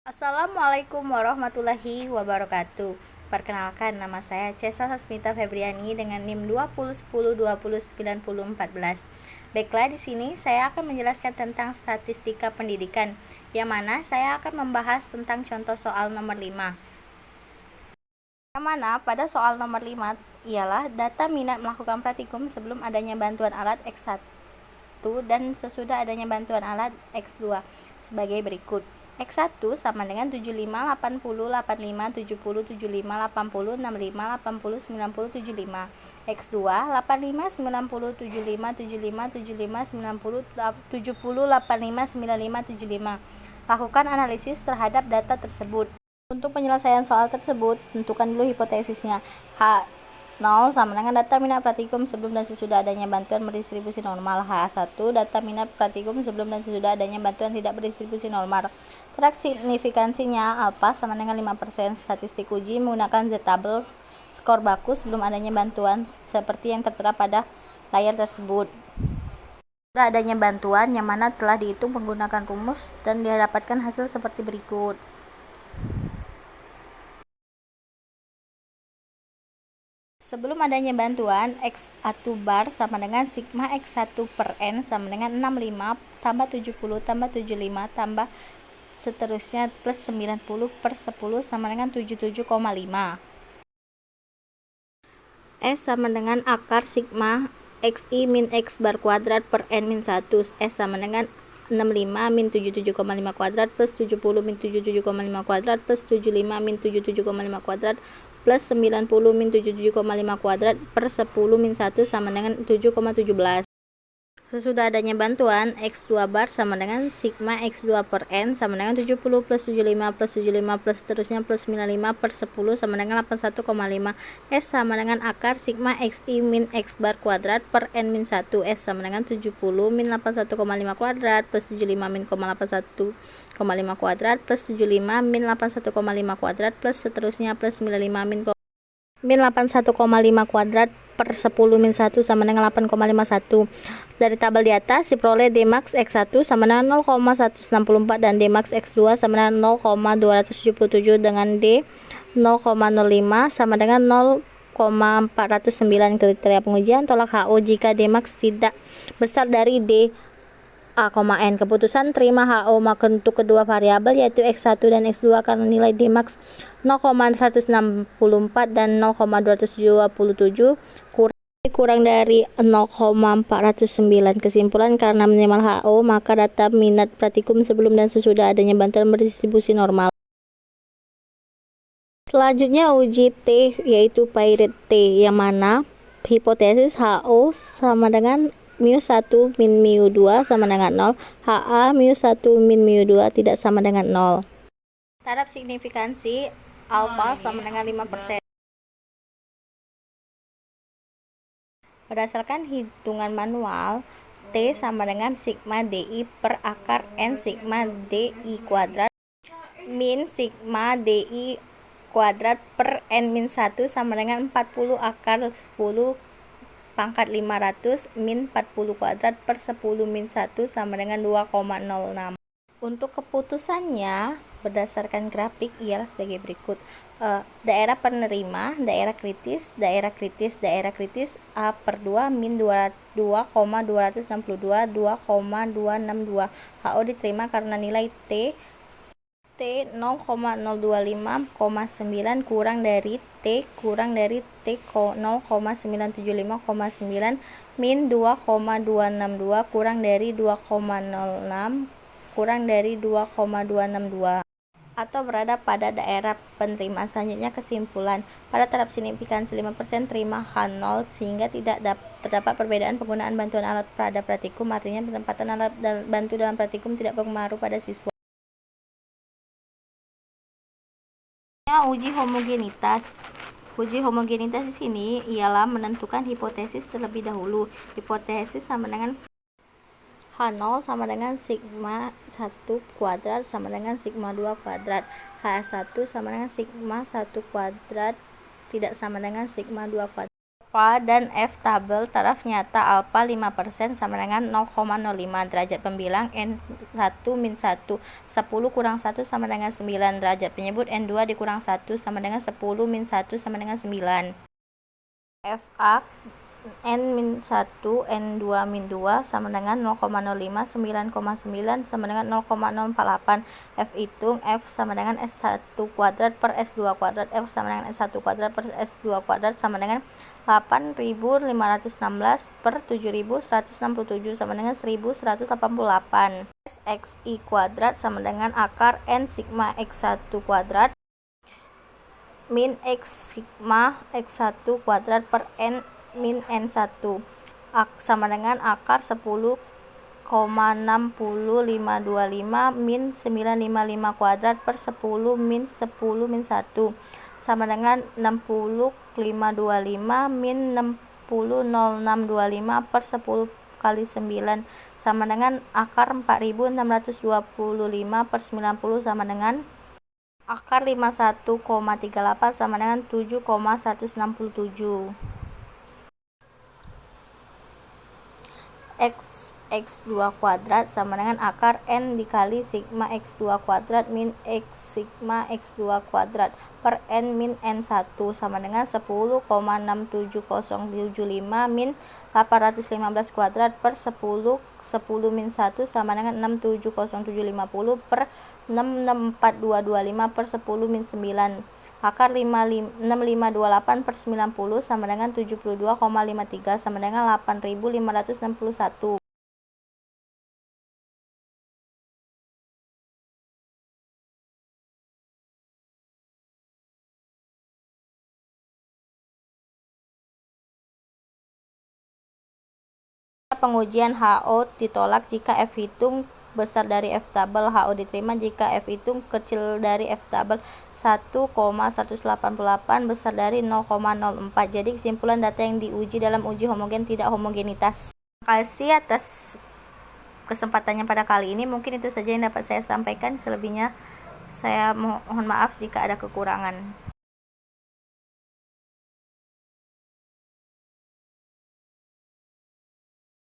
Assalamualaikum warahmatullahi wabarakatuh. Perkenalkan, nama saya Cesa Sasmita Febriani dengan NIM 2010209014. Baiklah, di sini saya akan menjelaskan tentang statistika pendidikan, yang mana saya akan membahas tentang contoh soal nomor 5. Yang mana pada soal nomor 5 ialah data minat melakukan praktikum sebelum adanya bantuan alat X1 dan sesudah adanya bantuan alat X2 sebagai berikut. X1 sama dengan 75, 80, 85, 70, 75, 80, 65, 80, 90, 75. X2 85, 90, 75, 75, 75, 90, 70, 85, 95, 75. Lakukan analisis terhadap data tersebut. Untuk penyelesaian soal tersebut, tentukan dulu hipotesisnya. H0 sama dengan data minat praktikum sebelum dan sesudah adanya bantuan berdistribusi normal. H1 data minat praktikum sebelum dan sesudah adanya bantuan tidak berdistribusi normal. Terak signifikansinya alpha sama dengan 5%. Statistik uji menggunakan z-table skor baku sebelum adanya bantuan seperti yang tertera pada layar tersebut. Sudah adanya bantuan yang mana telah dihitung menggunakan rumus dan didapatkan hasil seperti berikut. Sebelum adanya bantuan, X1 bar sama dengan sigma X1 per N sama dengan 65 tambah 70 tambah 75 tambah seterusnya plus 90 per 10 sama dengan 77,5. S sama dengan akar sigma XI min X bar kuadrat per N min 1. S sama dengan 65 min 77,5 kuadrat plus 70 min 77,5 kuadrat plus 75 min 77,5 kuadrat plus 90 min 77,5 kuadrat per 10 min 1 sama dengan 7,17. Sesudah adanya bantuan, X2 bar sama dengan sigma X2 per N sama dengan 70 plus 75 plus 75 plus seterusnya plus 95 per 10 sama dengan 81,5. S sama dengan akar sigma XI min X bar kuadrat per N min 1. S sama dengan 70 min 81,5 kuadrat plus 75 min 81,5 kuadrat plus 75 min 81,5 kuadrat plus seterusnya plus 95 min 81,5 kuadrat per 10 min 1 sama dengan 8,51. Dari tabel di atas diperoleh Dmax X1 sama dengan 0,164 dan Dmax X2 sama dengan 0,277 dengan D 0,05 sama dengan 0,409. Kriteria pengujian tolak HO jika Dmax tidak besar dari D A,N. Keputusan terima HO untuk kedua variabel yaitu X1 dan X2 karena nilai Dmax 0,164 dan 0,227 kurang dari 0,409. Kesimpulan, karena minimal HO maka data minat praktikum sebelum dan sesudah adanya bantuan berdistribusi normal. Selanjutnya uji T yaitu Poirot T, yang mana hipotesis HO sama dengan mu1 min mu2 sama dengan 0, HA mu1 min mu2 tidak sama dengan 0. Taraf signifikansi alfa sama dengan 5%. Berdasarkan hitungan manual, T sama dengan sigma DI per akar N sigma DI kuadrat min sigma DI kuadrat per N min 1 sama dengan 40 akar 10 pangkat 500 min 40 kuadrat per 10 min 1 sama dengan 2,06. Untuk keputusannya berdasarkan grafik ialah sebagai berikut. Daerah penerima, daerah kritis, daerah kritis, daerah kritis A per 2 min 2,262, 2,262. HO diterima karena nilai T 0,025,9 kurang dari T 0,975,9 min 2,262 kurang dari 2,06 kurang dari 2,262 atau berada pada daerah penerima. Selanjutnya kesimpulan. Pada taraf signifikansi 5% terima H0 sehingga tidak terdapat perbedaan penggunaan bantuan alat pada praktikum, artinya penempatan alat bantu dalam praktikum tidak berpengaruh pada siswa. Uji homogenitas. Uji homogenitas di sini ialah menentukan hipotesis terlebih dahulu. Hipotesis sama dengan H0 sama dengan sigma 1 kuadrat sama dengan sigma 2 kuadrat. H1 sama dengan sigma 1 kuadrat tidak sama dengan sigma 2 kuadrat. A dan F tabel taraf nyata alfa 5% sama dengan 0,05 derajat pembilang N1 min 1 10 kurang 1 sama dengan 9 derajat penyebut N2 dikurang 1 sama dengan 10 min 1 sama dengan 9. FA N min 1 N2 min 2 sama dengan 0,05 9,9 sama dengan 0,048. F hitung F sama dengan S1 kuadrat per S2 kuadrat. F sama dengan S1 kuadrat per S2 kuadrat sama dengan 8.516 per 7.167 sama dengan 1.188. SXI kuadrat sama dengan akar N sigma X1 kuadrat min X sigma X1 kuadrat per N min N1 sama dengan akar 10,60525 min 955 kuadrat per 10 min 1 sama dengan 60,525 min 60,0625 per 10 kali 9 sama dengan akar 4.625 per 90 sama dengan akar 51,38 sama dengan 7,167. X2 kuadrat sama dengan akar N dikali sigma X2 kuadrat min X sigma X2 kuadrat per N min N1 sama dengan 10,67075 min 815 kuadrat per 10 min 1 sama dengan 67050 per 66425 per 10 min 9. Akar 6528 per 90 sama dengan 72,53 sama dengan 8.561. Pengujian HO ditolak jika F hitung besar dari F tabel. HO diterima jika F hitung kecil dari F tabel 1,188 besar dari 0,04. Jadi kesimpulan data yang diuji dalam uji homogen tidak homogenitas. Terima kasih atas kesempatannya pada kali ini. Mungkin itu saja yang dapat saya sampaikan. Selebihnya saya mohon maaf jika ada kekurangan.